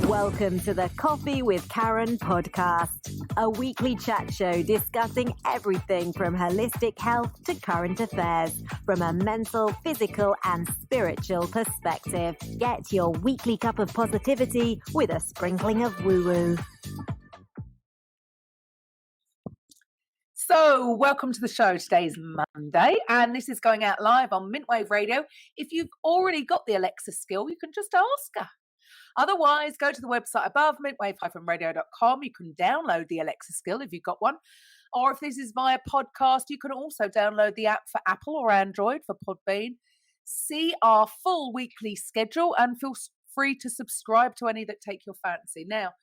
Welcome to the Coffee with Karen podcast, a weekly chat show discussing everything from holistic health to current affairs from a mental, physical, and spiritual perspective. Get your weekly cup of positivity with a sprinkling of woo-woo. So, welcome to the show. Today's Monday, and this is going out live on Mintwave Radio. If you've already got the Alexa skill, you can just ask her. Otherwise, go to the website above, mintwave-radio.com. You can download the Alexa skill if you've got one. Or if this is via podcast, you can also download the app for Apple or Android for Podbean. See our full weekly schedule and feel free to subscribe to any that take your fancy. Now,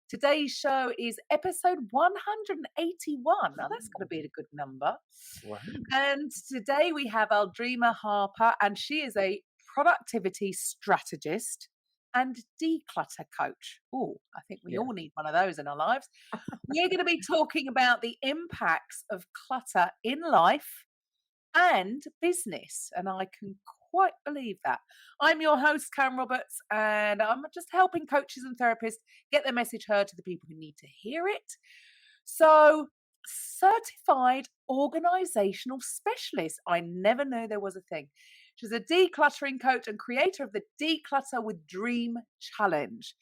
today's show is episode 181. Now, that's going to be a good number. Wow. And today we have Aldreama Harper, and she is a productivity strategist and declutter coach. Oh, I think we all need one of those in our lives. We're going to be talking about the impacts of clutter in life and business, and I can quite believe that. I'm your host, Karen Roberts, and I'm just helping coaches and therapists get their message heard to the people who need to hear it. So, certified organizational specialist. I never knew there was a thing. She's a decluttering coach and creator of the Declutter with Dream Challenge.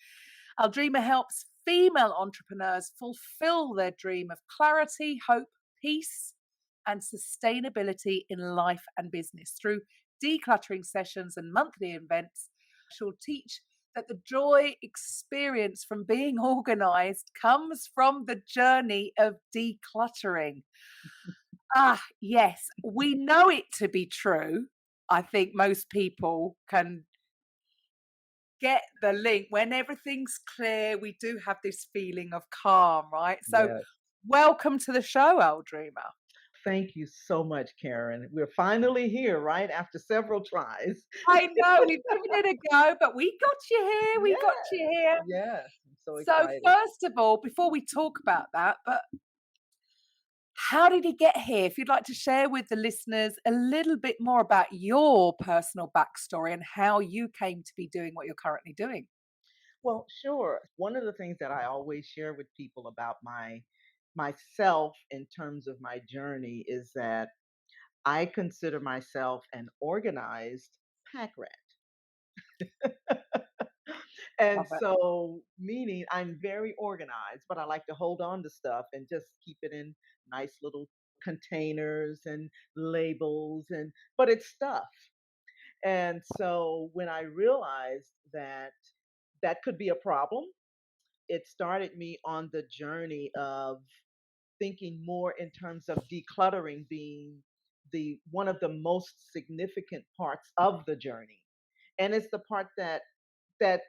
Aldreama helps female entrepreneurs fulfill their dream of clarity, hope, peace, and sustainability in life and business through decluttering sessions and monthly events. She'll teach that the joy experience from being organized comes from the journey of decluttering. Yes, we know it to be true. I think most people can get the link. When everything's clear, we do have this feeling of calm, right? So Yes. welcome to the show, Aldreama. Thank you so much, Karen. We're finally here, right? After several tries. I know, we've given it a go, but we got you here. We got you here. Yes. I'm so So excited. first of all, before we talk about that, but how did he get here? If you'd like to share with the listeners a little bit more about your personal backstory and how you came to be doing what you're currently doing. Well, sure. One of the things that I always share with people about myself in terms of my journey is that I consider myself an organized pack rat. And Love it. so, meaning I'm very organized, but I like to hold on to stuff and just keep it in nice little containers and labels but it's stuff. And so when I realized that that could be a problem, it started me on the journey of thinking more in terms of decluttering being the one of the most significant parts of the journey. And it's the part that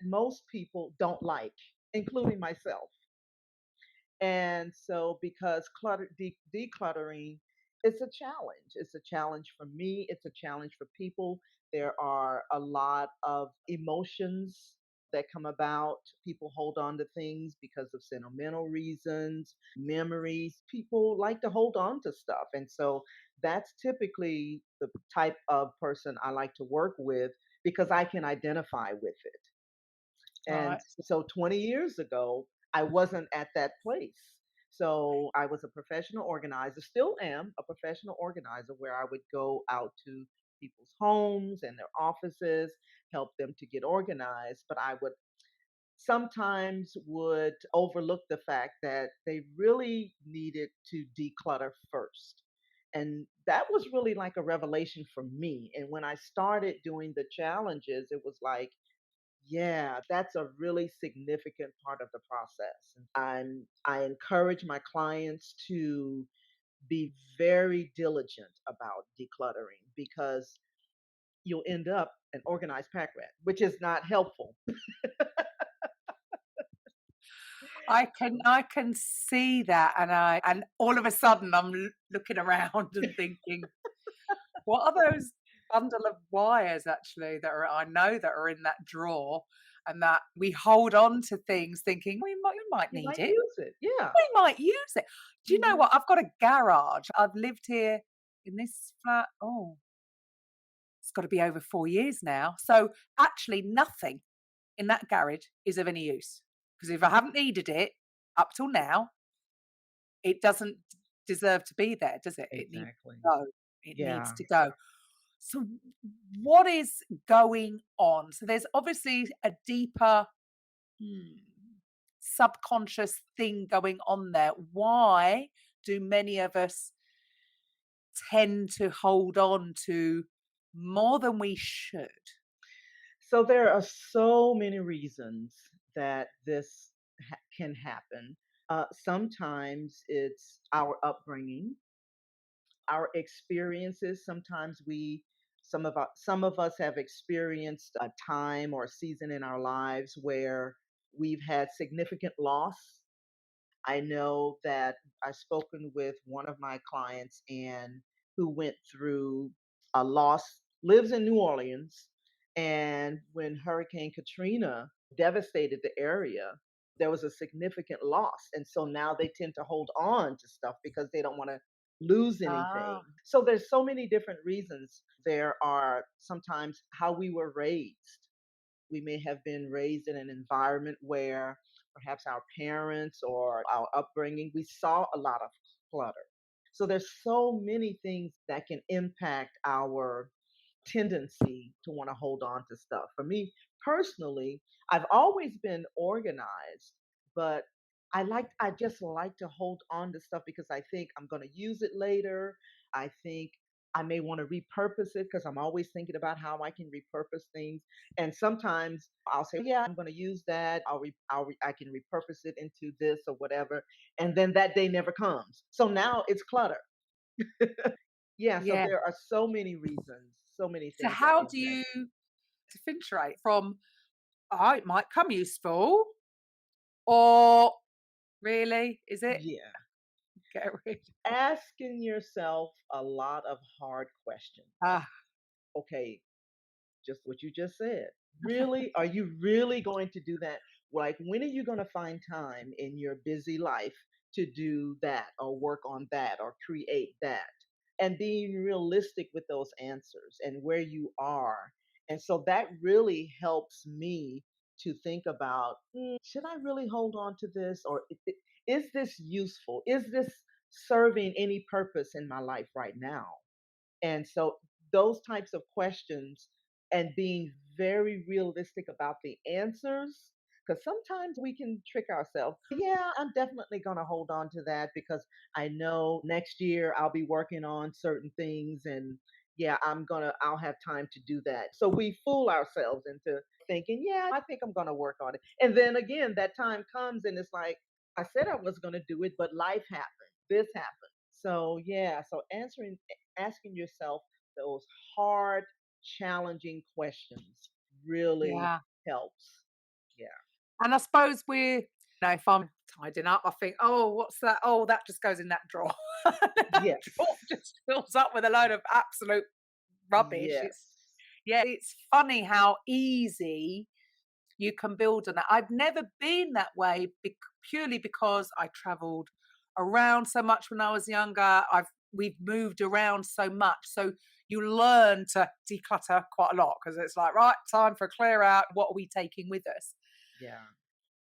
most people don't like, including myself. And so, because decluttering is a challenge, it's a challenge for me, it's a challenge for people. There are a lot of emotions that come about. People hold on to things because of sentimental reasons, memories. People like to hold on to stuff. And so, that's typically the type of person I like to work with because I can identify with it. And Right. so 20 years ago, I wasn't at that place. So I was a professional organizer, still am a professional organizer, where I would go out to people's homes and their offices, help them to get organized. But I would sometimes would overlook the fact that they really needed to declutter first. And that was really like a revelation for me. And when I started doing the challenges, it was like, yeah, that's a really significant part of the process. I encourage my clients to be very diligent about decluttering because you'll end up an organized pack rat, which is not helpful. I can see that, and all of a sudden I'm looking around and thinking, what are those bundle of wires actually that are I know that are in that drawer, and that we hold on to things thinking we might You need might it. use it. Yeah. We might use it. Do you know Mhm. what? I've got a garage. I've lived here in this flat. Oh, it's got to be over 4 years now. So actually, nothing in that garage is of any use. Because if I haven't needed it up till now, it doesn't deserve to be there, does it? It needs Exactly. to go. It needs Yeah. to go. So, what is going on? So, there's obviously a deeper subconscious thing going on there. Why do many of us tend to hold on to more than we should? So there are so many reasons that this can happen. Sometimes it's our upbringing, our experiences. Sometimes some of us have experienced a time or a season in our lives where we've had significant loss. I know that I've spoken with one of my clients and who went through a loss, lives in New Orleans. And when Hurricane Katrina devastated the area, there was a significant loss. And so now they tend to hold on to stuff because they don't want to lose anything. Ah, So there's so many different reasons. There are sometimes how we were raised. We may have been raised in an environment where perhaps our parents or our upbringing, we saw a lot of clutter. So there's so many things that can impact our tendency to want to hold on to stuff. For me personally, I've always been organized, but I just like to hold on to stuff because I think I'm going to use it later. I think I may want to repurpose it because I'm always thinking about how I can repurpose things. And sometimes I'll say, yeah, I'm going to use that. I can repurpose it into this or whatever. And then that day never comes. So now it's clutter. Yeah, so yeah. there are so many reasons, so many So, things that how do impact. you differentiate from, oh, it might come useful, or really, is it? Yeah. Get rid. Asking yourself a lot of hard questions. Ah, Okay, just what you just said. Really? Are you really going to do that? Like, when are you going to find time in your busy life to do that or work on that or create that? And being realistic with those answers and where you are. And so that really helps me to think about, should I really hold on to this? Or is this useful? Is this serving any purpose in my life right now? And so those types of questions and being very realistic about the answers, because sometimes we can trick ourselves. Yeah, I'm definitely going to hold on to that because I know next year I'll be working on certain things and yeah, I'll have time to do that. So we fool ourselves into thinking, yeah, I think I'm going to work on it. And then again, that time comes and it's like, I said I was going to do it, but life happened. This happened. So yeah, so asking yourself those hard, challenging questions really yeah. helps. Yeah. And I suppose if I'm tidying up, I think, oh, what's that? Oh, that just goes in that drawer. That Yes. drawer just fills up with a load of absolute rubbish. Yes. It's funny how easy you can build on that. I've never been that way purely because I traveled around so much when I was younger. We've moved around so much. So you learn to declutter quite a lot because it's like, right, time for a clear out. What are we taking with us? Yeah.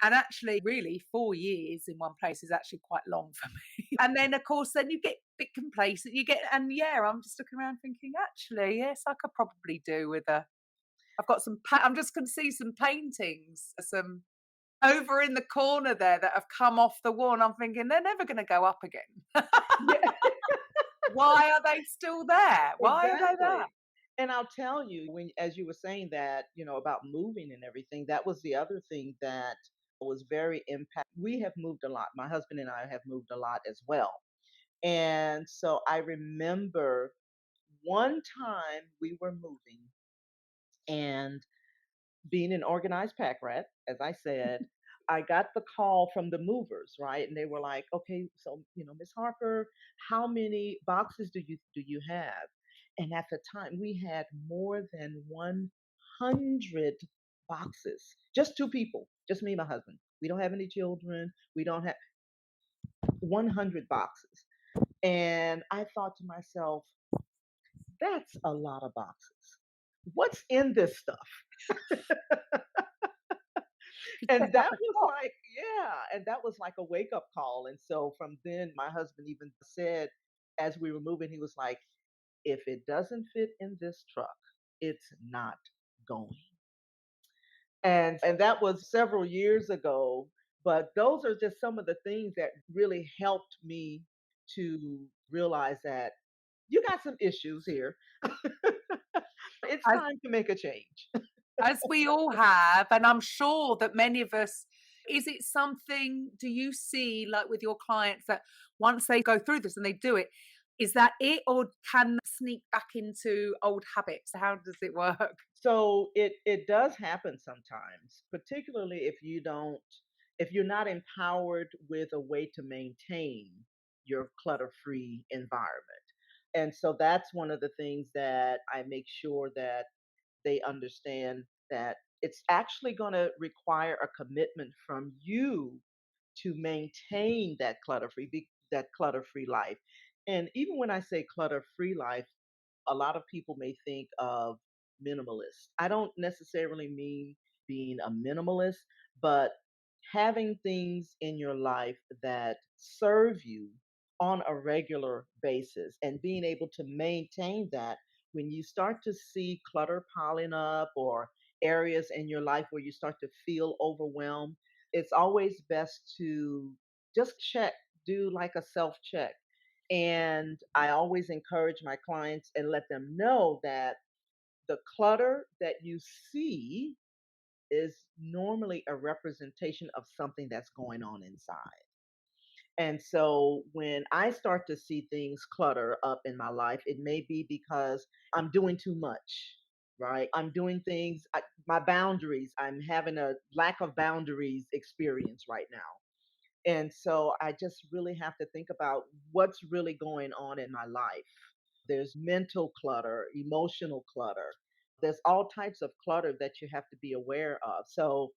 And actually, really, 4 years in one place is actually quite long for me. And then, of course, then you get a bit complacent. And yeah, I'm just looking around thinking, actually, yes, I could probably do with I've got I'm just going to see some paintings, some over in the corner there that have come off the wall. And I'm thinking, they're never going to go up again. Yeah. Why are they still there? Why are they there? Exactly. And I'll tell you, when as you were saying that, about moving and everything, that was the other thing that was very impact. We have moved a lot. My husband and I have moved a lot as well. And so I remember one time we were moving and being an organized pack rat, as I said, I got the call from the movers, right? And they were like, "Okay, so Miss Harper, how many boxes do you have?" And at the time, we had more than 100 boxes. Just two people, just me and my husband. We don't have any children. We don't have 100 boxes. And I thought to myself, that's a lot of boxes. What's in this stuff? Could And get that up a was clock. like, yeah, and that was like a wake up call. And so from then, my husband even said, as we were moving, he was like, if it doesn't fit in this truck, it's not going. And that was several years ago. But those are just some of the things that really helped me to realize that you got some issues here. It's As time to make a change. as we all have, and I'm sure that many of us, is it something, do you see, like with your clients, that once they go through this and they do it, is that it, or can sneak back into old habits? How does it work? So it does happen sometimes, particularly if you're not empowered with a way to maintain your clutter-free environment. And so that's one of the things that I make sure that they understand, that it's actually going to require a commitment from you to maintain that clutter-free life. And even when I say clutter-free life, a lot of people may think of minimalist. I don't necessarily mean being a minimalist, but having things in your life that serve you on a regular basis and being able to maintain that. When you start to see clutter piling up, or areas in your life where you start to feel overwhelmed, it's always best to just check, do like a self check. And I always encourage my clients and let them know that the clutter that you see is normally a representation of something that's going on inside. And so when I start to see things clutter up in my life, it may be because I'm doing too much, right? I'm doing things, my boundaries, I'm having a lack of boundaries experience right now. And so I just really have to think about what's really going on in my life. There's mental clutter, emotional clutter. There's all types of clutter that you have to be aware of. So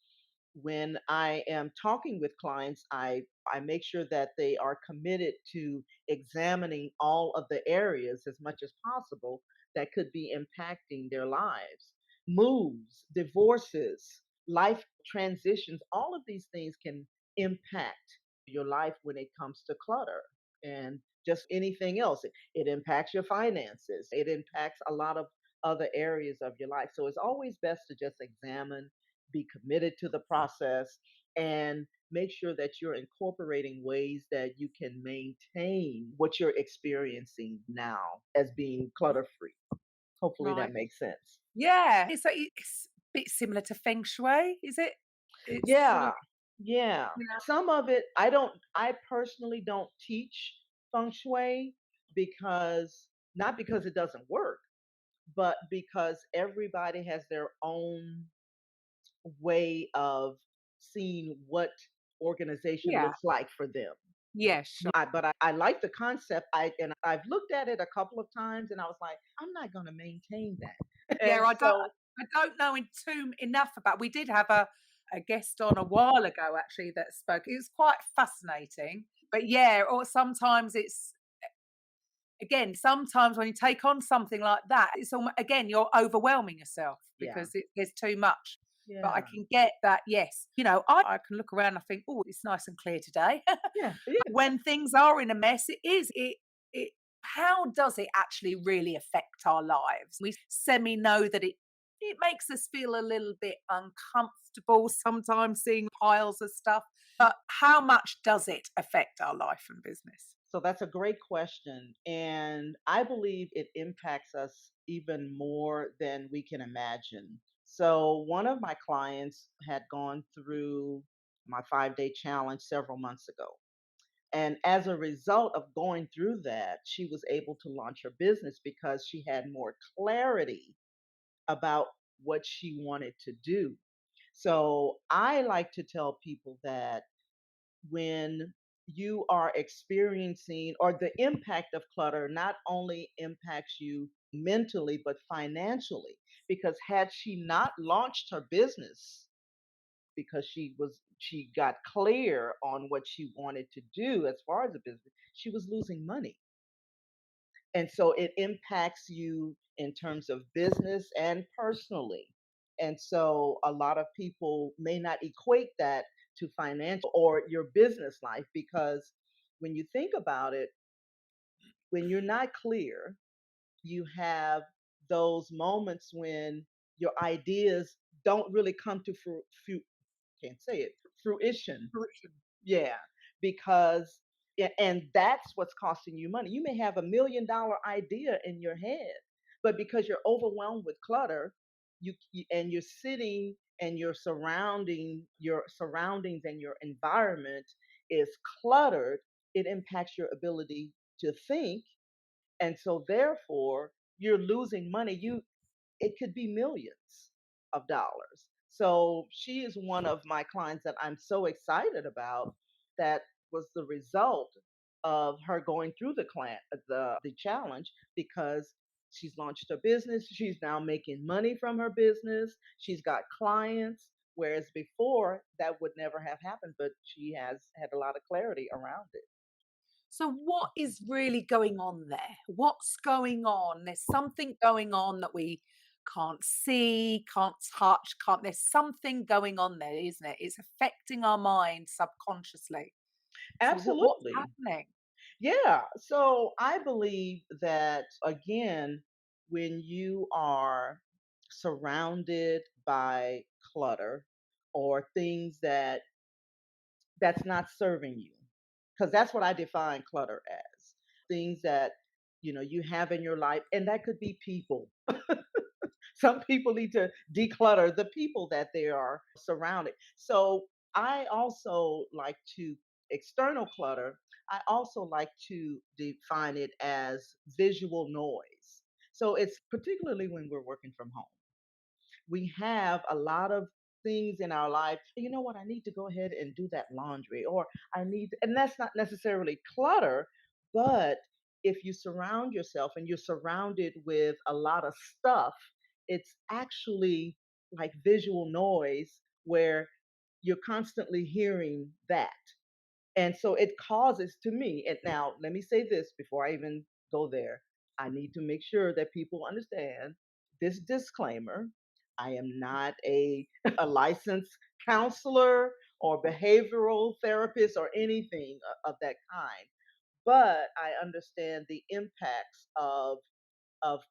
when I am talking with clients, I make sure that they are committed to examining all of the areas as much as possible that could be impacting their lives. Moves, divorces, life transitions, all of these things can impact your life when it comes to clutter. And just anything else, it impacts your finances, it impacts a lot of other areas of your life. So it's always best to just examine, be committed to the process, and make sure that you're incorporating ways that you can maintain what you're experiencing now as being clutter free. Hopefully Right. that makes sense. Yeah. So it's a bit similar to feng shui, is it? It's sort Yeah. of, Yeah. yeah. Some of it, I personally don't teach feng shui, because not because it doesn't work, but because everybody has their own way of seeing what organization Yeah. looks like for them. Yeah, sure. But I like the concept. I've looked at it a couple of times, and I was like, I'm not going to maintain that. Yeah, And so I don't know enough about. We did have a guest on a while ago actually that spoke. It was quite fascinating. But yeah, or sometimes it's, again, sometimes when you take on something like that, it's almost, again, you're overwhelming yourself yeah, because there's too much. But I yeah, can get that, yes. I can look around and I think, oh, it's nice and clear today. yeah, yeah. When things are in a mess, it is. It how does it actually really affect our lives? We semi know that it makes us feel a little bit uncomfortable sometimes seeing piles of stuff. But how much does it affect our life and business? So that's a great question. And I believe it impacts us even more than we can imagine. So one of my clients had gone through my 5-day challenge several months ago. And as a result of going through that, she was able to launch her business because she had more clarity about what she wanted to do. So I like to tell people that when you are experiencing, or the impact of clutter not only impacts you mentally but financially, because had she not launched her business, because she got clear on what she wanted to do as far as a business, she was losing money. And so it impacts you in terms of business and personally. And so a lot of people may not equate that to financial or your business life because when you think about it, when you're not clear, you have those moments when your ideas don't really come to can't say it fruition. Fruition. Yeah, because and that's what's costing you money. You may have $1 million idea in your head, but because you're overwhelmed with clutter, and you're sitting and your surroundings and your environment is cluttered, it impacts your ability to think, and so therefore you're losing money. It could be millions of dollars. So she is one of my clients that I'm so excited about. That was the result of her going through the challenge because she's launched a business. She's now making money from her business. She's got clients, whereas before that would never have happened. But she has had a lot of clarity around it. So, what is really going on there? What's going on? There's something going on that we can't see, can't touch, can't. There's something going on there, isn't it? It's affecting our mind subconsciously. So, what's Absolutely. happening? Yeah. So I believe that, again, when you are surrounded by clutter or things that's not serving you, because that's what I define clutter as, things that you have in your life, and that could be people. Some people need to declutter the people that they are surrounded. So I also like to external clutter. I also like to define it as visual noise. So it's particularly when we're working from home. We have a lot of things in our life. You know what? I need to go ahead and do that laundry, or and that's not necessarily clutter, but if you surround yourself and you're surrounded with a lot of stuff, it's actually like visual noise where you're constantly hearing that. And so it causes to me, and now let me say this before I even go there. I need to make sure that people understand this disclaimer. I am not a licensed counselor or behavioral therapist or anything of that kind, but I understand the impacts of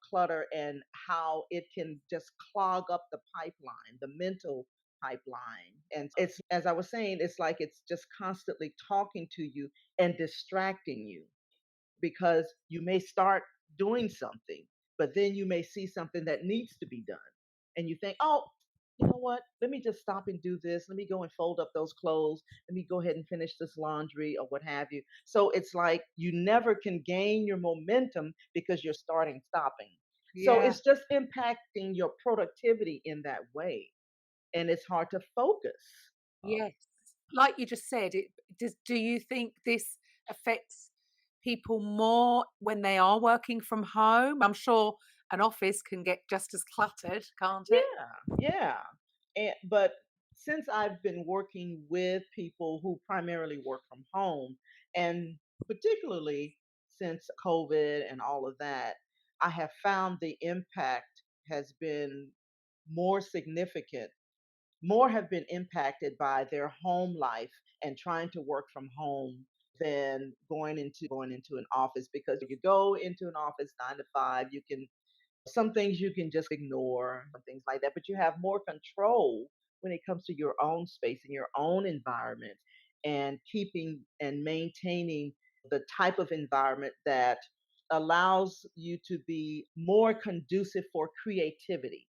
clutter and how it can just clog up the pipeline, the mental pipeline. And it's, as I was saying, it's like it's just constantly talking to you and distracting you because you may start doing something, but then you may see something that needs to be done. And you think, oh, you know what? Let me just stop and do this. Let me go and fold up those clothes. Let me go ahead and finish this laundry or what have you. So it's like you never can gain your momentum because you're starting, stopping. So Yeah. it's just impacting your productivity in that way. And it's hard to focus. Yes. Like you just said, do you think this affects people more when they are working from home? I'm sure an office can get just as cluttered, can't it? Yeah. But since I've been working with people who primarily work from home, and particularly since COVID and all of that, I have found the impact has been more significant. More have been impacted by their home life and trying to work from home than going into an office, because you go into an office 9 to 5, you can some things you can just ignore and things like that, but you have more control when it comes to your own space and your own environment, and keeping and maintaining the type of environment that allows you to be more conducive for creativity,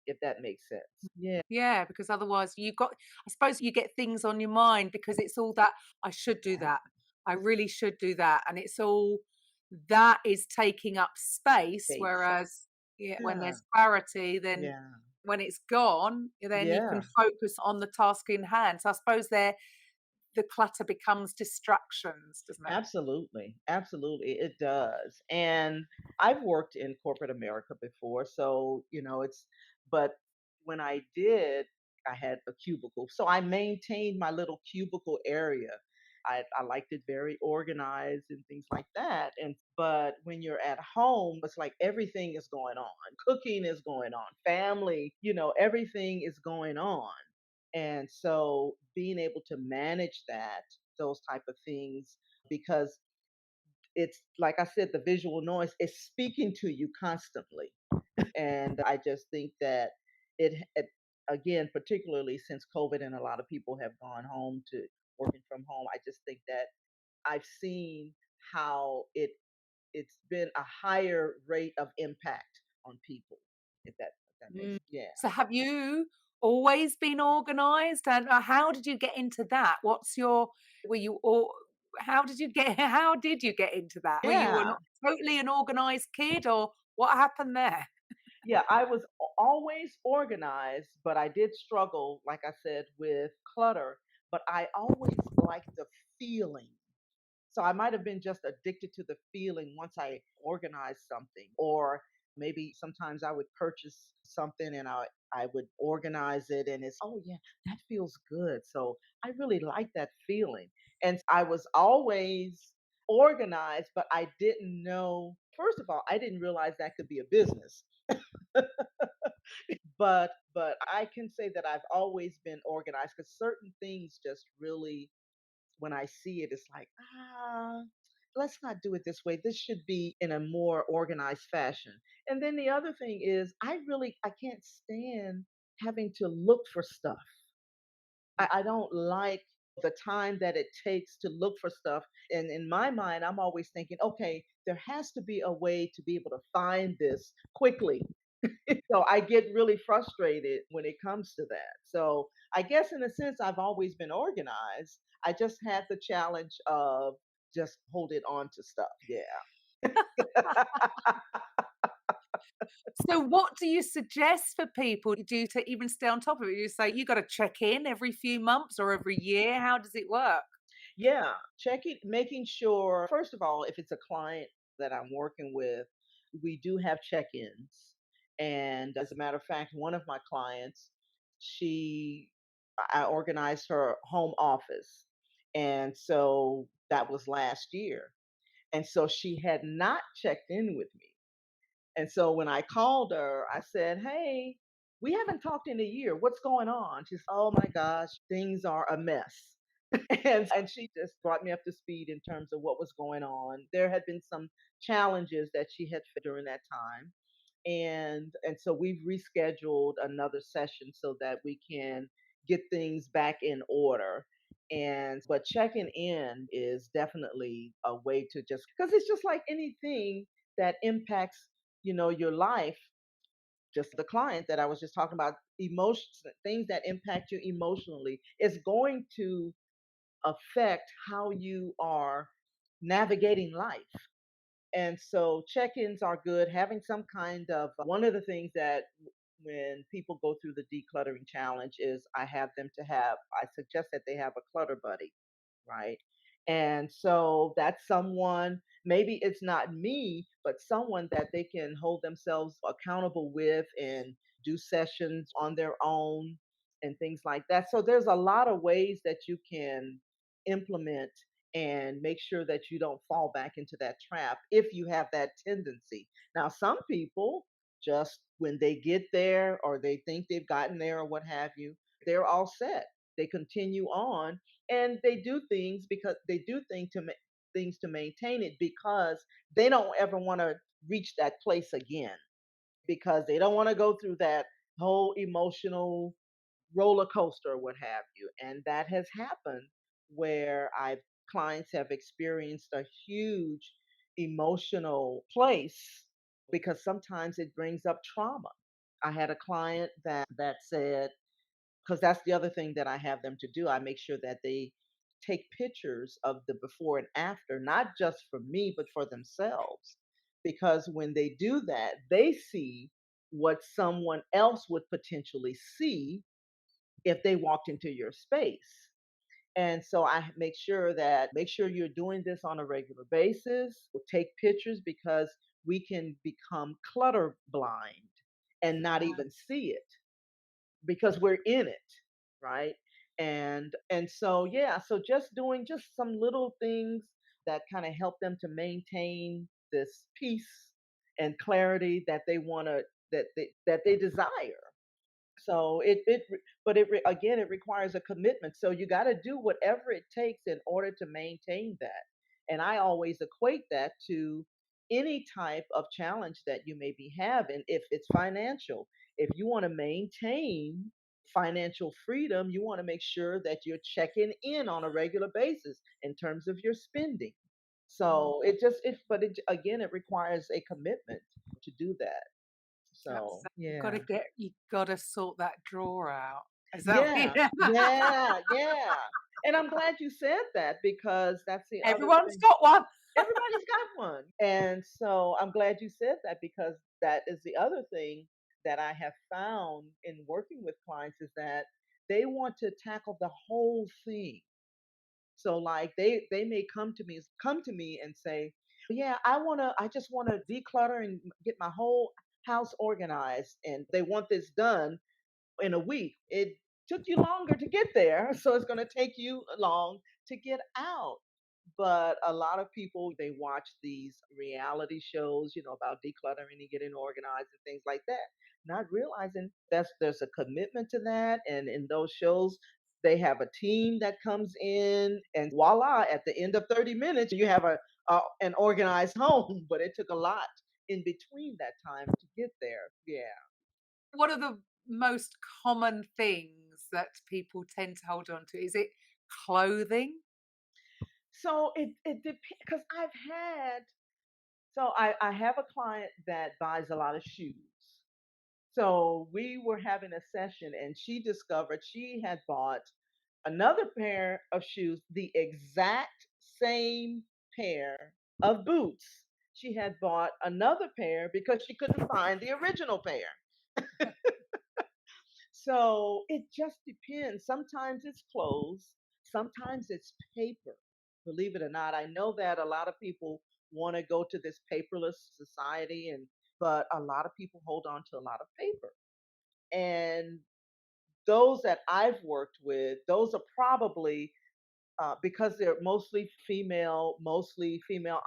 if that makes sense. Yeah. Yeah, because otherwise I suppose you get things on your mind because it's all that I should do that. I really should do that. And it's all that is taking up space. Space. Whereas when Yeah. there's clarity, then Yeah. when it's gone, then you can Yeah. focus on the task in hand. So I suppose the clutter becomes distractions, doesn't it? Absolutely. Absolutely. It does. And I've worked in corporate America before. So, but when I did, I had a cubicle. So I maintained my little cubicle area. I liked it very organized and things like that. But when you're at home, it's like everything is going on. Cooking is going on, family, everything is going on. And so being able to manage those type of things, because it's like I said, the visual noise is speaking to you constantly. And I just think that it again, particularly since COVID and a lot of people have gone home to working from home, I just think that I've seen how it's been a higher rate of impact on people. If that makes Mm. sense. Yeah. So have you always been organized, and how did you get into that? What's your were you all how did you get how did you get into that? Were you Yeah. totally an organized kid, or what happened there? Yeah, I was always organized, but I did struggle, like I said, with clutter. But I always liked the feeling. So I might have been just addicted to the feeling once I organized something, or maybe sometimes I would purchase something and I would organize it, and it's, oh yeah, that feels good. So I really like that feeling. And I was always organized, but I didn't know, first of all, I didn't realize that could be a business. But I can say that I've always been organized, because certain things just really, when I see it, it's like, let's not do it this way. This should be in a more organized fashion. And then the other thing is, I can't stand having to look for stuff. I don't like the time that it takes to look for stuff. And in my mind, I'm always thinking, okay, there has to be a way to be able to find this quickly. So I get really frustrated when it comes to that. So I guess in a sense, I've always been organized. I just had the challenge of just holding on to stuff. Yeah. So what do you suggest for people to do to even stay on top of it? You say you got to check in every few months or every year. How does it work? Yeah. Checking, making sure, first of all, if it's a client that I'm working with, we do have check ins. And as a matter of fact, one of my clients, she, I organized her home office. And so that was last year. And so she had not checked in with me. And so when I called her, I said, "Hey, we haven't talked in a year. What's going on?" She's, "Oh my gosh, things are a mess." And she just brought me up to speed in terms of what was going on. There had been some challenges that she had during that time. And so we've rescheduled another session so that we can get things back in order. And but checking in is definitely a way to, just because it's just like anything that impacts, your life. Just the client that I was just talking about, emotions, things that impact you emotionally is going to affect how you are navigating life. And so check-ins are good. Having some kind of, one of the things that when people go through the decluttering challenge is, I suggest that they have a clutter buddy, right? And so that's someone, maybe it's not me, but someone that they can hold themselves accountable with and do sessions on their own and things like that. So there's a lot of ways that you can implement and make sure that you don't fall back into that trap if you have that tendency. Now, some people, just when they get there or they think they've gotten there or what have you, they're all set. They continue on, and they do things because they do things to maintain it, because they don't ever want to reach that place again, because they don't want to go through that whole emotional roller coaster or what have you. And that has happened where I've clients have experienced a huge emotional place, because sometimes it brings up trauma. I had a client that said, because that's the other thing that I have them to do. I make sure that they take pictures of the before and after, not just for me, but for themselves. Because when they do that, they see what someone else would potentially see if they walked into your space. And so I make sure you're doing this on a regular basis. Take pictures, because we can become clutter blind and not even see it because we're in it, right? And so yeah, so just doing just some little things that kind of help them to maintain this peace and clarity that they want to that they desire. So again, it requires a commitment. So you got to do whatever it takes in order to maintain that. And I always equate that to any type of challenge that you may be having. If it's financial, if you want to maintain financial freedom, you want to make sure that you're checking in on a regular basis in terms of your spending. Mm. So but it again, it requires a commitment to do that. That's So you've got to yeah. sort that drawer out. Is that what Yeah, yeah, yeah. And I'm glad you said that because that's the other everyone's thing. got one. Everybody's got one. And so I'm glad you said that because that is the other thing that I have found in working with clients is that they want to tackle the whole thing. So like they may come to me and say, "Yeah, I just want to declutter and get my whole house organized." And they want this done in a week. It took you longer to get there, so it's going to take you long to get out. But a lot of people they watch these reality shows, about decluttering and getting organized and things like that, not realizing there's a commitment to that. And in those shows, they have a team that comes in, and voila! At the end of 30 minutes, you have an organized home. But it took a lot in between that time to get there. Yeah. What are the most common things that people tend to hold on to? Is it clothing? So it depends because I have a client that buys a lot of shoes. So we were having a session and she discovered she had bought another pair of shoes, the exact same pair of boots. She had bought another pair because she couldn't find the original pair. So it just depends. Sometimes it's clothes, sometimes it's paper. Believe it or not, I know that a lot of people want to go to this paperless society, and but a lot of people hold on to a lot of paper. And those that I've worked with, those are probably because they're mostly female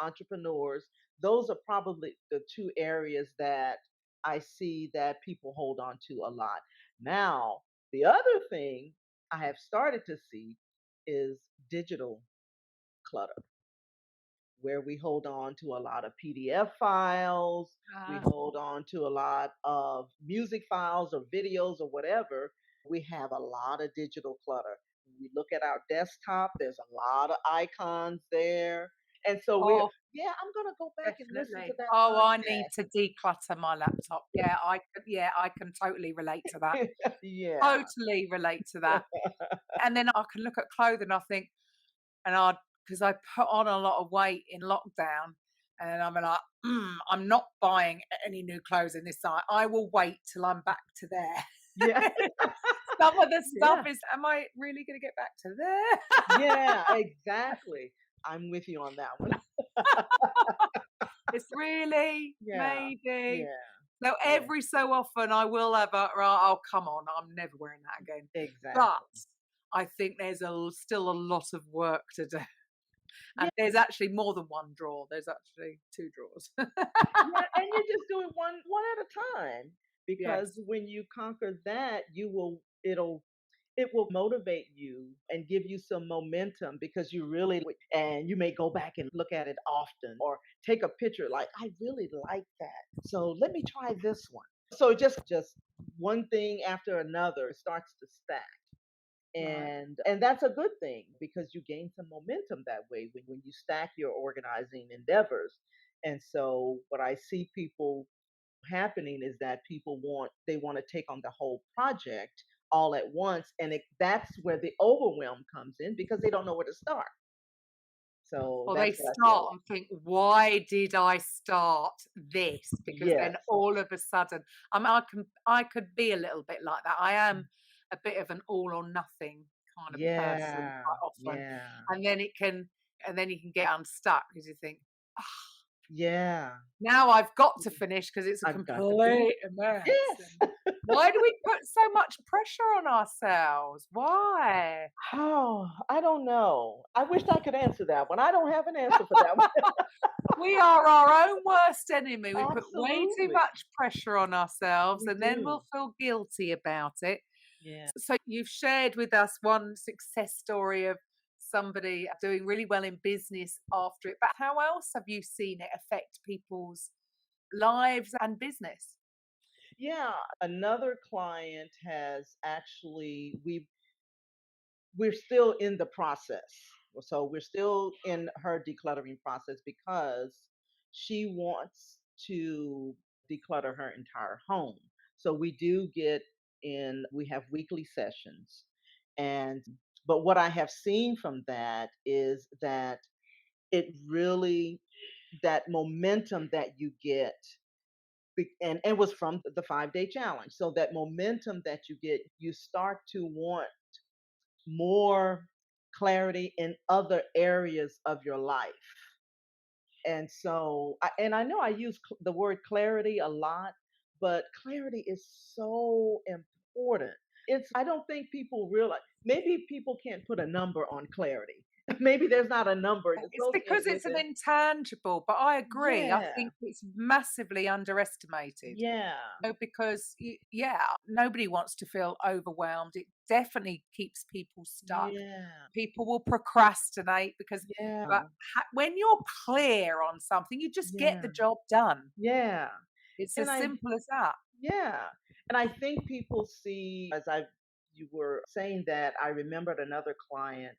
entrepreneurs, those are probably the two areas that I see that people hold on to a lot. Now, the other thing I have started to see is digital clutter, where we hold on to a lot of PDF files, we Ah, hold on to a lot of music files or videos or whatever. We have a lot of digital clutter. When we look at our desktop, there's a lot of icons there. And so oh, yeah, I'm going to go back and listen to definitely. that Oh, I need podcast. to declutter my laptop. Yeah, I can totally relate to that. Yeah. Totally relate to that. And then I can look at clothing, I think, and I because I put on a lot of weight in lockdown, and I'm like, I'm not buying any new clothes in this site. I will wait till I'm back to Yeah. there. Some of the stuff Yeah. is, am I really going to get back to there? Yeah, exactly. I'm with you on that one. It's really Yeah. maybe. Yeah. So Yeah. every so often I will have a right, oh come on, I'm never wearing that again. But Exactly. I think there's still a lot of work to do. Yeah. And there's actually more than one drawer. There's actually two drawers. Yeah, and you just do it one at a time because Yes. when you conquer that, it will motivate you and give you some momentum because and you may go back and look at it often or take a picture like I really like that. So let me try this one. So just one thing after another starts to stack. Right. And that's a good thing because you gain some momentum that way when you stack your organizing endeavors. And so what I see people happening is that they want to take on the whole project all at once, and that's where the overwhelm comes in because they don't know where to start. So Or they that's what I see a start lot. and think, why did I start this? Because Yes. then all of a sudden, I could be a little bit like that. I am a bit of an all or nothing kind of person Yeah. quite often. Yeah. And then and then you can get unstuck because you think, "Ah, Yeah. Now I've got to finish because it's a I've got to finish. complete mess. Yes. And why do we put so much pressure on ourselves? Why? Oh, I don't know. I wish I could answer that one. I don't have an answer for that one. We are our own worst enemy. We put way too Absolutely. much pressure on ourselves We and then do. we'll feel guilty about it. Yeah. So you've shared with us one success story of somebody doing really well in business after it. But how else have you seen it affect people's lives and business? Yeah. Another client has actually, we're still in the process. So we're still in her decluttering process because she wants to declutter her entire home. So we do get in, we have weekly sessions. And, but what I have seen from that is that it really, that momentum that you get, and it was from the 5 day challenge. So that momentum that you get, you start to want more clarity in other areas of your life. And so, and I know I use the word clarity a lot, but clarity is so important. I don't think people realize, maybe people can't put a number on clarity. Maybe there's not a number It's because associated with it's an it. intangible, but I agree. I Yeah. think it's massively underestimated. Yeah. Because yeah, nobody wants to feel overwhelmed. It definitely keeps people stuck. Yeah. People will procrastinate because, but Yeah. when you're clear on something, you just get Yeah. the job done. Yeah. It's And as I simple as that. Yeah. And I think people see, as you were saying that, I remembered another client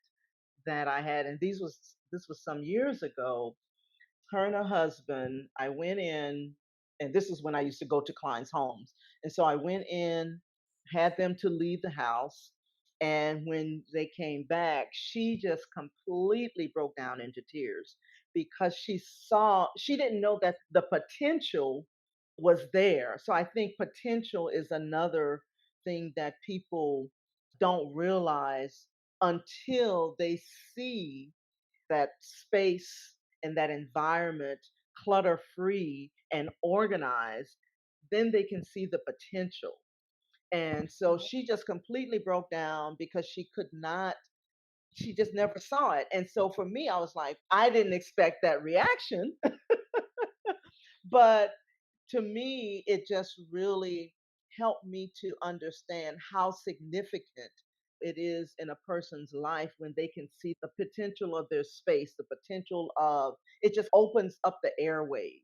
that I had, and this was some years ago. Her and her husband, I went in, and this is when I used to go to clients' homes. And so I went in, had them to leave the house. And when they came back, she just completely broke down into tears because she didn't know that the potential was there. So I think potential is another thing that people don't realize until they see that space and that environment clutter free and organized, then they can see the potential. And so Right. she just completely broke down because she could not, she just never saw it. And so for me, I was like, I didn't expect that reaction, but to me, it just really helped me to understand how significant it is in a person's life when they can see the potential of their space, the potential of it just opens up the airways.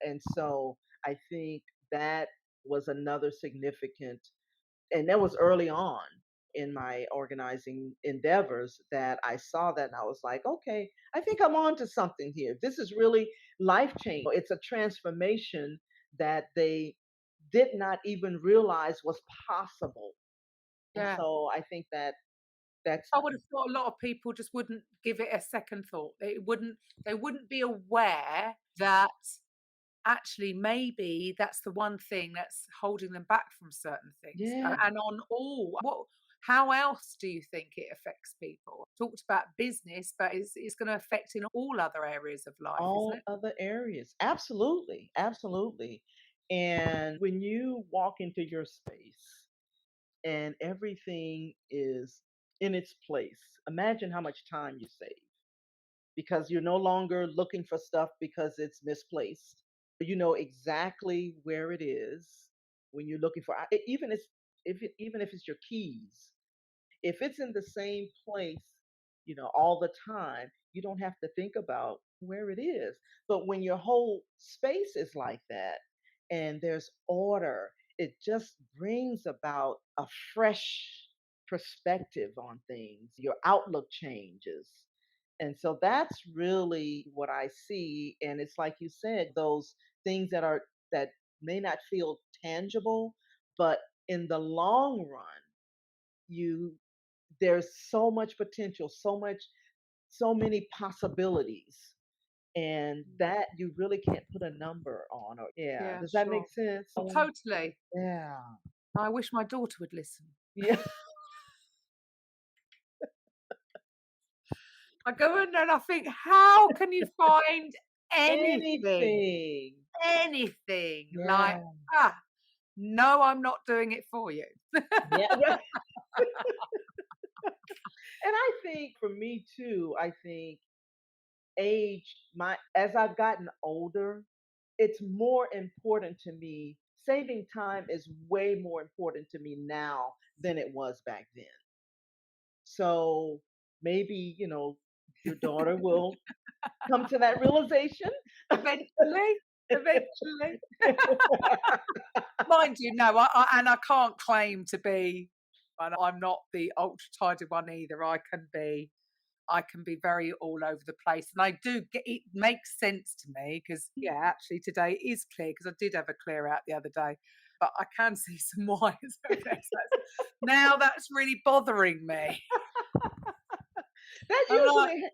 And so I think that was another significant, and that was early on in my organizing endeavors that I saw that and I was like, okay, I think I'm on to something here. This is really life changing. It's a transformation that they did not even realize was possible. And Yeah. so I think that that's I would have thought a lot of people just wouldn't give it a second thought. They wouldn't be aware that actually maybe that's the one thing that's holding them back from certain things. yeah, And on all, how else do you think it affects people? Talked about business, but it's going to affect in all other areas of life, isn't all it? other areas. Absolutely. Absolutely. And when you walk into your space and everything is in its place, imagine how much time you save because you're no longer looking for stuff because it's misplaced. You know exactly where it is when you're looking for even if it's your keys. If it's in the same place, all the time, you don't have to think about where it is. But when your whole space is like that and there's order, it just brings about a fresh perspective on things. Your outlook changes. And so that's really what I see. And it's like you said, those things that may not feel tangible, but in the long run, you there's so much potential, so many possibilities, and that you really can't put a number on. Or yeah, Yeah, does that make sure. sense? Oh, totally. Yeah, I wish my daughter would listen. yeah, I go in there and I think, how can you find anything, anything. anything. Like, Yeah. ah, no, I'm not doing it for you. Yeah. Right. And I think for me too, I think age, my as I've gotten older, it's more important to me. Saving time is way more important to me now than it was back then. So maybe, your daughter will come to that realization. Eventually, eventually. Mind you, no, and I can't claim to be, and I'm not the ultra tidy one either. I can be very all over the place, and I do get it makes sense to me because yeah, actually today is clear because I did have a clear out the other day, but I can see some wires. Now that's really bothering me. That I'm like, usually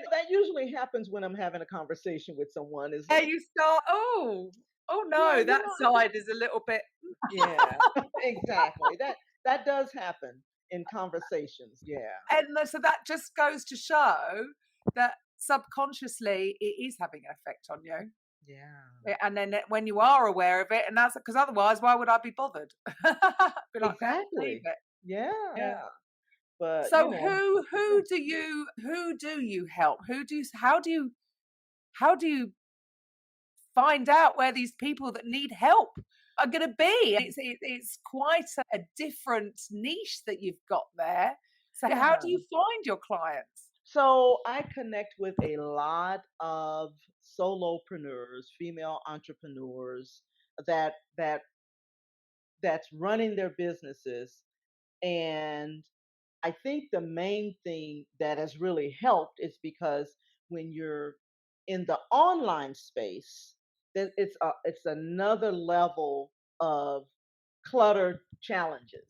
that usually happens when I'm having a conversation with someone. Is yeah, like, you start. Oh yeah, no, that I think side is a little bit. yeah, exactly. That does happen in conversations. Yeah. And so that just goes to show that subconsciously it is having an effect on you. Yeah. And then when you are aware of it, and that's because otherwise, why would I be bothered? Be like, leave Exactly. it. Yeah. Yeah. But, So yeah. who do you help? How do you find out where these people that need help are going to be? It's quite a different niche that you've got there. So how Yeah. do you find your clients? So I connect with a lot of solopreneurs, female entrepreneurs that that that's running their businesses. And I think the main thing that has really helped is because when you're in the online space, it's another level of clutter challenges,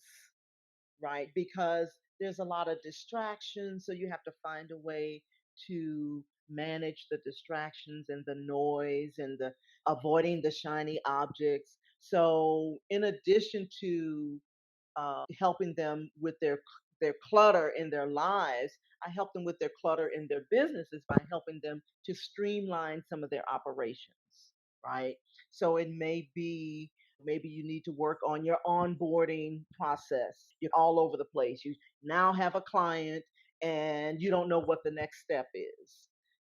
right? Because there's a lot of distractions, so you have to find a way to manage the distractions and the noise and the avoiding the shiny objects. So, in addition to helping them with their clutter in their lives, I help them with their clutter in their businesses by helping them to streamline some of their operations, right? So it may be maybe you need to work on your onboarding process. You're all over the place. You now have a client and you don't know what the next step is.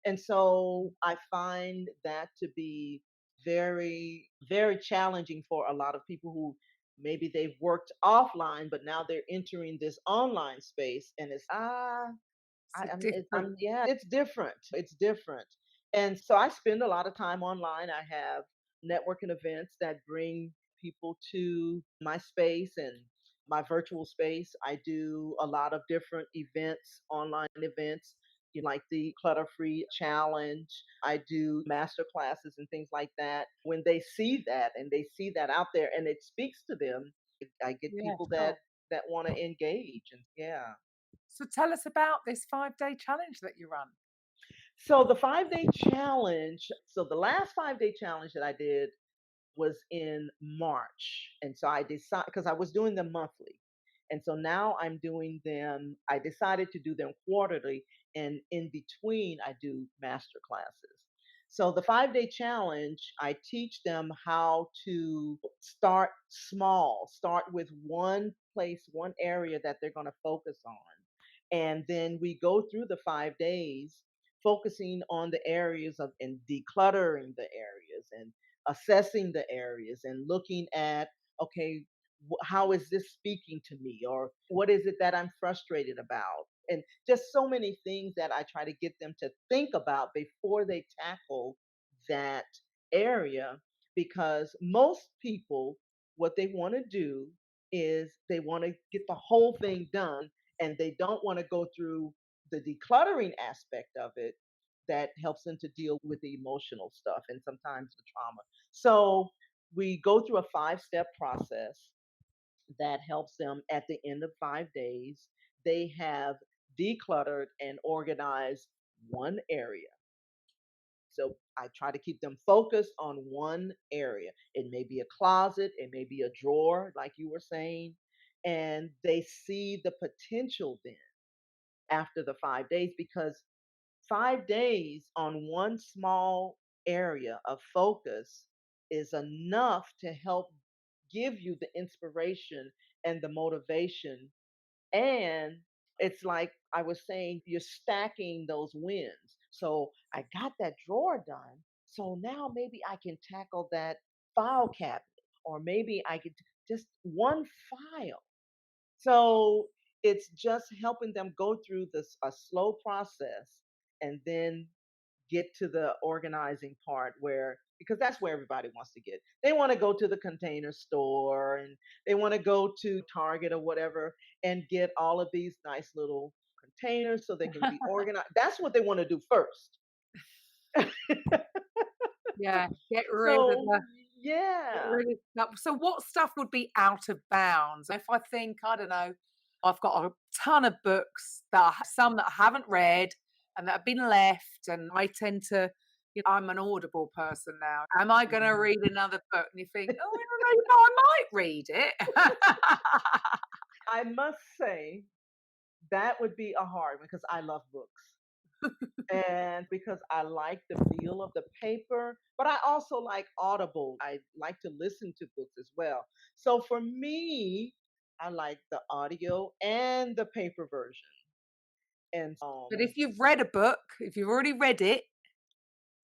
And so I find that to be very, very challenging for a lot of people who maybe they've worked offline, but now they're entering this online space, and it's It's a I'm different. yeah, it's different. It's different. And so I spend a lot of time online. I have networking events that bring people to my space and my virtual space. I do a lot of different events, online events, like the Clutter Free Challenge. I do master classes and things like that. When they see that and they see that out there and it speaks to them, I get Yeah, people that sure. want to engage. And yeah. So tell us about this 5-day challenge that you run. So the 5-day challenge, so the last 5-day challenge that I did was in March. And so I decided, because I was doing them monthly. And so now I'm doing them, I decided to do them quarterly. And in between, I do master classes. So the 5-day challenge, I teach them how to start small, start with one place, one area that they're going to focus on. And then we go through the 5 days focusing on the areas of and decluttering the areas and assessing the areas and looking at, okay, how is this speaking to me, or what is it that I'm frustrated about, and just so many things that I try to get them to think about before they tackle that area. Because most people, what they want to do is they want to get the whole thing done, and they don't want to go through the decluttering aspect of it that helps them to deal with the emotional stuff and sometimes the trauma. So we go through a 5-step process that helps them at the end of 5 days. They have decluttered and organized one area. So I try to keep them focused on one area. It may be a closet, it may be a drawer, like you were saying, and they see the potential then after the 5 days, because 5 days on one small area of focus is enough to help give you the inspiration and the motivation. And it's like I was saying, you're stacking those wins. So I got that drawer done. So now maybe I can tackle that file cabinet, or maybe I could just one file. So it's just helping them go through this a slow process and then get to the organizing part, where because that's where everybody wants to get. They want to go to the container store, and they want to go to Target or whatever and get all of these nice little containers so they can be organized. That's what they want to do first. Yeah, get rid of So the get yeah. rid of stuff. So what stuff would be out of bounds? If I think, I don't know, I've got a ton of books some that I haven't read and that have been left, and I tend to, I'm an Audible person now. Am I going to Mhm. read another book? And you think, oh, I don't know, no, I might read it. I must say that would be a hard one because I love books. And because I like the feel of the paper, but I also like Audible. I like to listen to books as well. So for me, I like the audio and the paper version. And But if you've read a book, if you've already read it,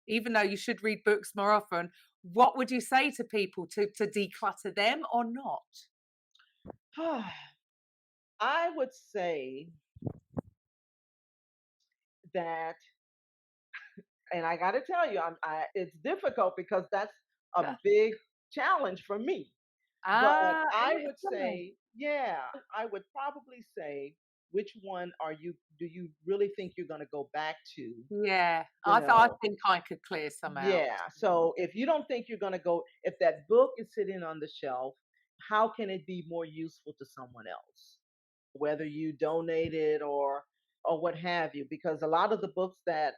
even though you should read books more often, what would you say to people to declutter them or not? I would say that, and I got to tell you, it's difficult because that's a Yeah. big challenge for me. But I Is it would really? say, yeah, I would probably say, which one do you really think you're going to go back to? Yeah, You I know, think I could clear some out. yeah. So if you don't think you're going to go, if that book is sitting on the shelf, how can it be more useful to someone else? Whether you donate it or what have you, because a lot of the books that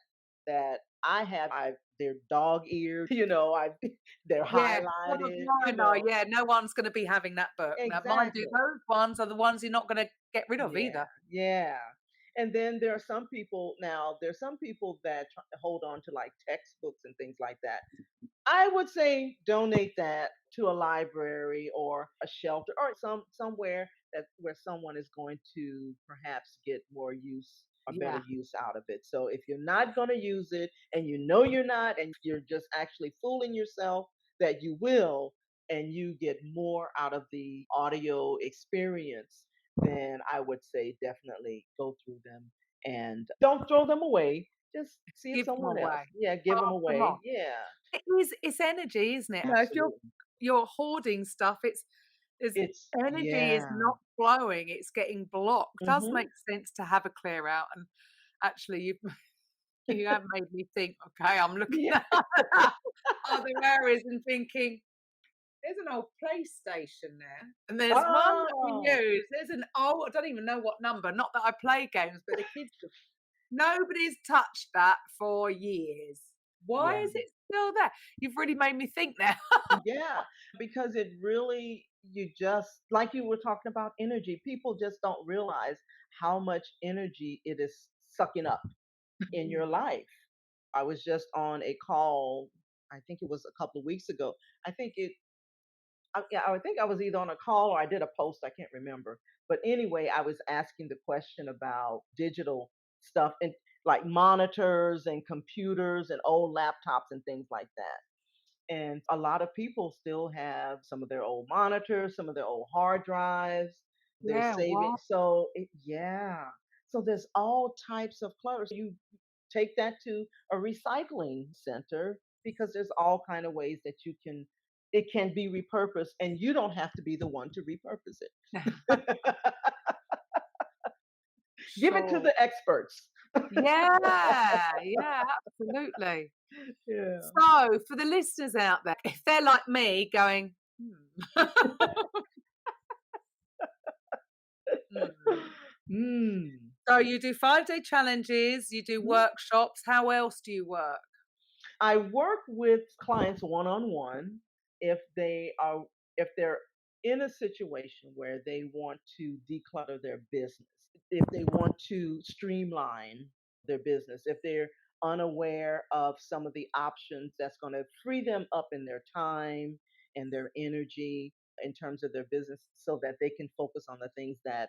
I have, they're dog eared, I they're Yeah, some of highlighted, mine are, yeah, no one's gonna be having that book. Now mind you, exactly. those ones are the ones you're not gonna get rid of Yeah, either. yeah. And then there's some people that hold on to like textbooks and things like that. I would say donate that to a library or a shelter or somewhere that where someone is going to perhaps get more use or better Yeah, use out of it. So if you're not going to use it and you know you're not, and you're just actually fooling yourself that you will, and you get more out of the audio experience, then I would say definitely go through them and don't throw them away. Just see if give them someone else. away. Yeah, give them Pass them on. away. Yeah. It's energy, isn't it? If Absolutely. you're hoarding stuff, it's It's energy is yeah. not flowing, it's getting blocked. Does Mhm. make sense to have a clear out, and actually you have made me think, okay, I'm looking Yeah. at other areas and thinking, there's an old PlayStation there, and there's one that we Oh, use. There's an old, I don't even know what number. Not that I play games, but the kids do. Nobody's touched that for years. Why yeah. is it still there? You've really made me think now. Yeah, because it really, you just, like you were talking about energy, people just don't realize how much energy it is sucking up in your Mm. life. I was just on a call, I think it was a couple of weeks ago. I think it yeah, I think I was either on a call or I did a post, I can't remember. But anyway, I was asking the question about digital stuff and like monitors and computers and old laptops and things like that. And a lot of people still have some of their old monitors, some of their old hard drives. They're Yeah, saving. what? Yeah. So there's all types of clutter. So you take that to a recycling center because there's all kind of ways that it can be repurposed and you don't have to be the one to repurpose it. Give it to Sure. the experts. Yeah, yeah, absolutely. Yeah. So, for the listeners out there, if they're like me going, "Hmm." Hmm. Mm. So you do 5-day challenges, you do workshops. How else do you work? I work with clients one on one if if they're in a situation where they want to declutter their business, if they want to streamline their business, if they're unaware of some of the options that's going to free them up in their time and their energy in terms of their business so that they can focus on the things that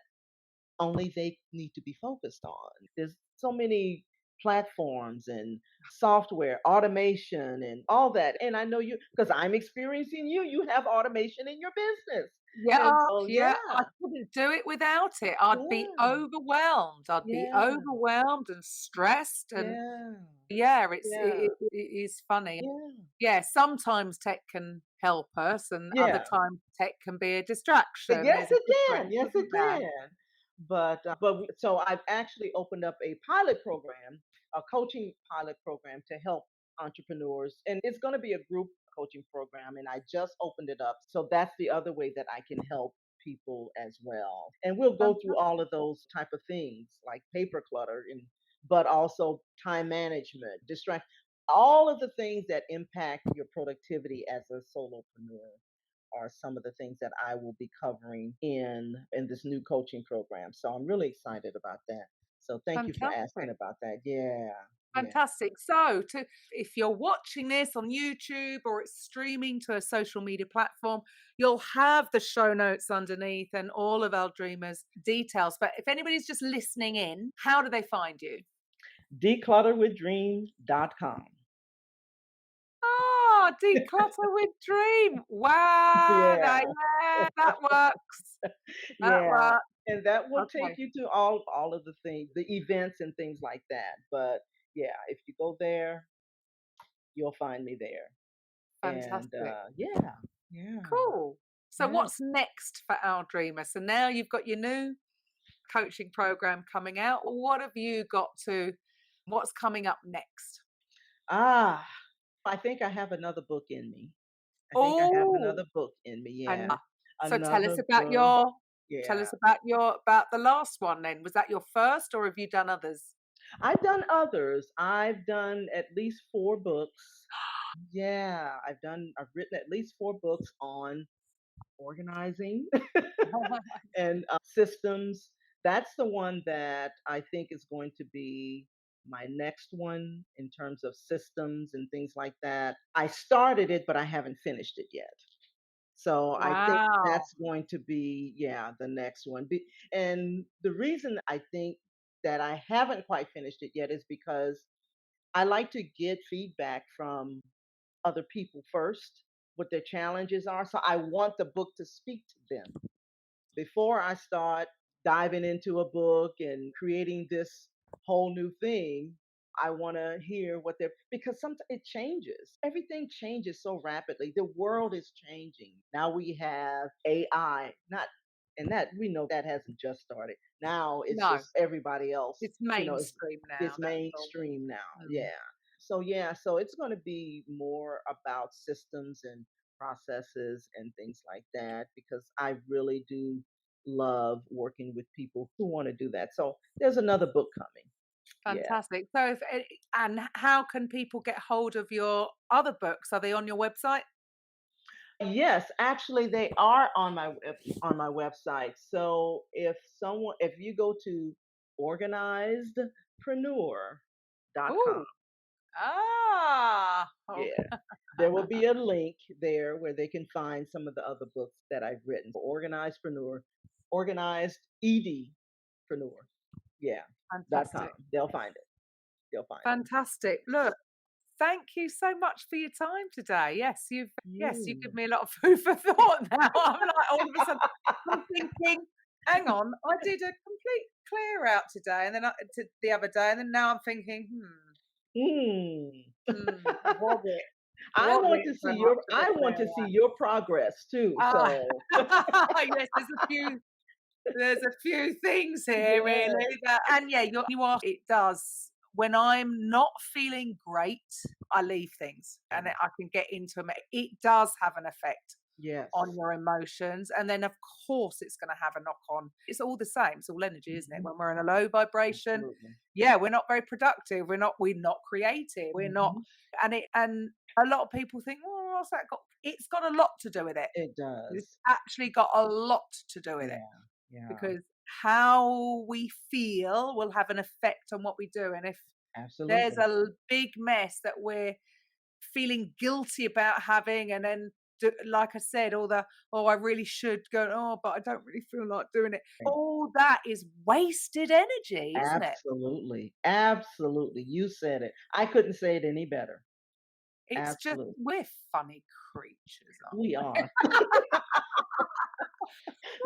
only they need to be focused on. There's so many platforms and software, automation, and all that. And I know you, because I'm experiencing you, you have automation in your business. Yeah, And so, yeah, I yeah, couldn't do it without it. I'd be yeah, overwhelmed. I'd be yeah, overwhelmed and stressed, and yeah, yeah, yeah, it is funny. yeah, Yeah, sometimes tech can help us, and other yeah. times tech can be a distraction. Yes, There's a it can. difference, Yes, it isn't there? can. So I've actually opened up a pilot program, a coaching pilot program to help entrepreneurs, and it's going to be a group coaching program. And I just opened it up, so that's the other way that I can help people as well. And we'll go through all of those type of things like paper clutter, and but also time management, distract, all of the things that impact your productivity as a solopreneur are some of the things that I will be covering in this new coaching program. So I'm really excited about that. So thank you for asking Fantastic. about that. Yeah. Yeah. Fantastic. So, if you're watching this on YouTube or it's streaming to a social media platform, you'll have the show notes underneath and all of Aldreama's details. But if anybody's just listening in, how do they find you? Declutterwithdreams.com. Oh, declutter with dream. Wow. Yeah. Yeah, that works. That Yeah. works. And that will take Okay. you to all of the things, the events and things like that. But yeah, if you go there, you'll find me there. And Fantastic. yeah. Yeah. Cool. So, Yeah. what's next for Aldreama? So now you've got your new coaching program coming out. What have you got to, what's coming up next? Ah, I think I have another book in me. I think I have Oh, another book in me. and Yeah. so tell us Another about book. your, tell Yeah. us about your, about the last one then. Was that your first or have you done others? I've done others. I've done at least 4 books. Yeah. I've written at least 4 books on organizing and systems. That's the one that I think is going to be my next one in terms of systems and things like that. I started it, but I haven't finished it yet. So I think Wow. that's going to be, yeah, the next one. And the reason I think that I haven't quite finished it yet is because I like to get feedback from other people first, what their challenges are. So I want the book to speak to them before I start diving into a book and creating this whole new thing. I want to hear what they're, because sometimes it changes. Everything changes so rapidly. The world is changing. Now we have AI, not, and that we know that hasn't just started. Now it's No, just everybody else, it's it's, mainstream now. it's That's all. mainstream now. Mm. Yeah. So yeah, so it's going to be more about systems and processes and things like that because I really do love working with people who want to do that. So there's another book coming. Yeah. Fantastic. So, if, and how can people get hold of your other books? Are they on your website? Yes, actually they are on on my website. So if you go to organizedpreneur.com, Oh, ah, oh, yeah, there will be a link there where they can find some of the other books that I've written. Organizedpreneur, organized edpreneur. Yeah. .com. fantastic. They'll find it. They'll find it. Fantastic. Look, thank you so much for your time today. Yes, you give You. me a lot of food for thought now. I'm like all of a sudden I'm thinking, hang on, I did a complete clear out today and then the other day, and then now I'm thinking, Mm. was it? Was it so much of a I want clear to see out? your progress too. Ah, So yes, there's a few things here really yeah. that, and yeah, you are, it does. When I'm not feeling great, I leave things and I can get into them. It does have an effect on Yes. your emotions. And then, of course, it's going to have a knock on. It's all the same. It's all energy, isn't it? Mhm. When we're in a low vibration, Absolutely. yeah, we're not very productive. We're not creative. We're not, Mhm. and a lot of people think, oh, what's that got? It's got a lot to do with it. It It's does. actually got a lot to do with it Yeah. Yeah. because how we feel will have an effect on what we do. And if There's Absolutely. a big mess that we're feeling guilty about having, and then like I said, all the oh, I really should go, oh, but I don't really feel like doing it. All that is wasted energy, isn't it? Absolutely. Absolutely. You said it. I couldn't say it any better. It's just Absolutely. we're funny creatures, aren't We we? are.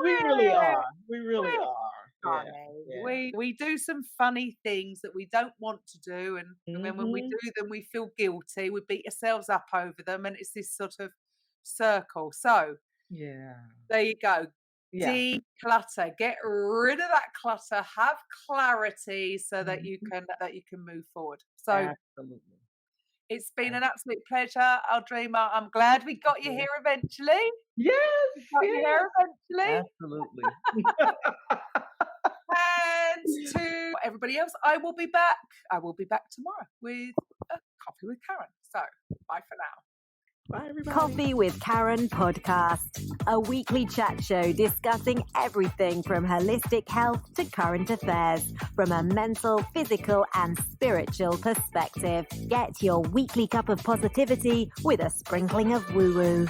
We really We're are. We really we're are. Yeah. funny. Yeah. We do some funny things that we don't want to do, and then when we Mhm. do them, we feel guilty. We beat ourselves up over them, and it's this sort of circle. So Yeah. there you go. Yeah. Declutter. Get rid of that clutter. Have clarity so that Mhm. you can move forward. So Absolutely. it's been Ab an absolute pleasure, Aldreama. I'm glad we got you Yeah. here eventually. Yes, We got you yes. here eventually. Absolutely. And to everybody else, I will be back. I will be back tomorrow with a coffee with Karen. So bye for now. Bye, everybody. Coffee with Karen podcast, a weekly chat show discussing everything from holistic health to current affairs from a mental, physical, and spiritual perspective. Get your weekly cup of positivity with a sprinkling of woo-woo.